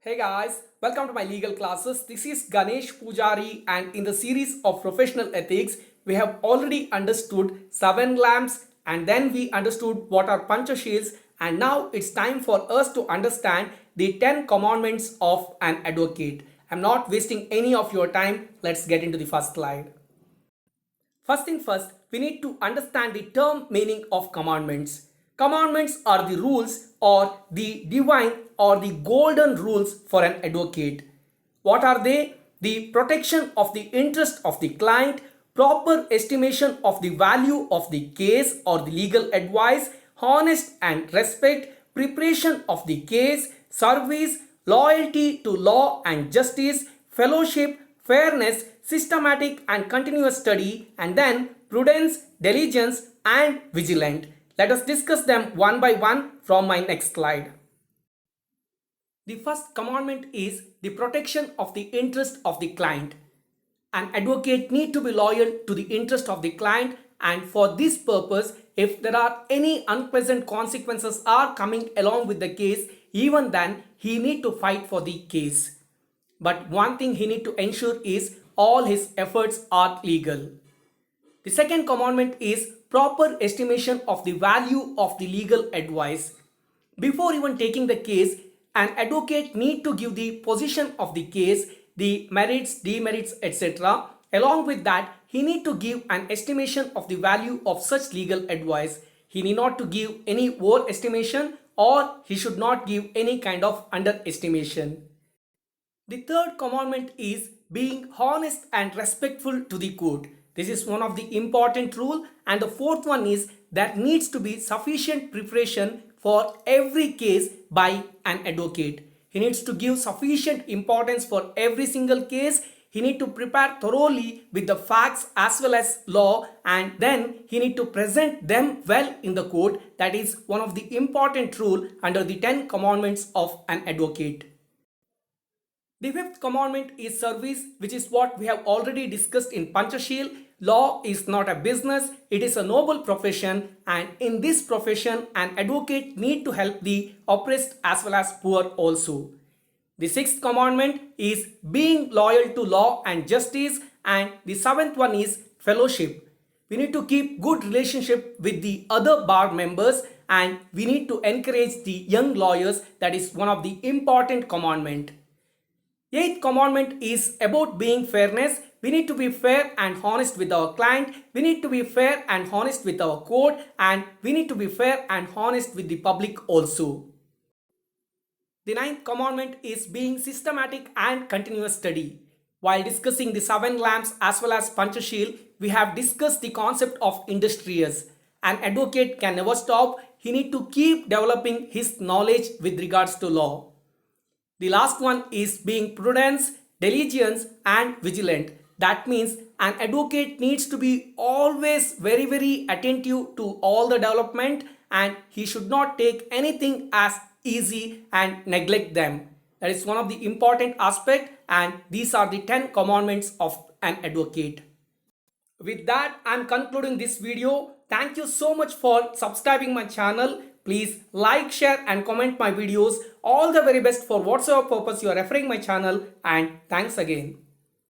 Hey guys, welcome to my legal classes. This is Ganesh Pujari, and in the series of professional ethics, we have already understood 7 lamps and then we understood what are Panchashils, and now it's time for us to understand the 10 commandments of an advocate. I'm not wasting any of your time. Let's get into the first slide. First thing first, we need to understand the term meaning of commandments. Commandments are the rules or the divine or the golden rules for an advocate. What are they? The protection of the interest of the client, proper estimation of the value of the case or the legal advice, honest and respect, preparation of the case, service, loyalty to law and justice, fellowship, fairness, systematic and continuous study, and then prudence, diligence, and vigilant. Let us discuss them one by one from my next slide. The first commandment is the protection of the interest of the client. An advocate need to be loyal to the interest of the client, and for this purpose, if there are any unpleasant consequences are coming along with the case, even then he need to fight for the case. But one thing he need to ensure is all his efforts are legal. The second commandment is proper estimation of the value of the legal advice. Before even taking the case, an advocate need to give the position of the case, the merits, demerits, etc. Along with that, he need to give an estimation of the value of such legal advice. He need not to give any overestimation, or he should not give any kind of underestimation. The third commandment is being honest and respectful to the court. This is one of the important rule, and the fourth one is there needs to be sufficient preparation for every case by an advocate. He needs to give sufficient importance for every single case. He need to prepare thoroughly with the facts as well as law, and then he need to present them well in the court. That is one of the important rule under the 10 commandments of an advocate. The fifth commandment is service, which is what we have already discussed in Panchashil. Law is not a business, it is a noble profession, and in this profession an advocate need to help the oppressed as well as poor also. The sixth commandment is being loyal to law and justice, and the seventh one is fellowship. We need to keep good relationship with the other bar members, and we need to encourage the young lawyers. That is one of the important commandment. Eighth commandment is about being fairness. We need to be fair and honest with our client. We need to be fair and honest with our court, and we need to be fair and honest with the public also. The ninth commandment is being systematic and continuous study. While discussing the 7 lamps as well as Panchashil, we have discussed the concept of industrious. An advocate can never stop. He need to keep developing his knowledge with regards to law. The last one is being prudence, diligence, and vigilant. That means an advocate needs to be always very attentive to all the development, and he should not take anything as easy and neglect them. That is one of the important aspect, and these are the 10 commandments of an advocate. With that, I am concluding this video. Thank you so much for subscribing my channel. Please like, share and comment my videos. All the very best for whatsoever purpose you are referring my channel, and thanks again.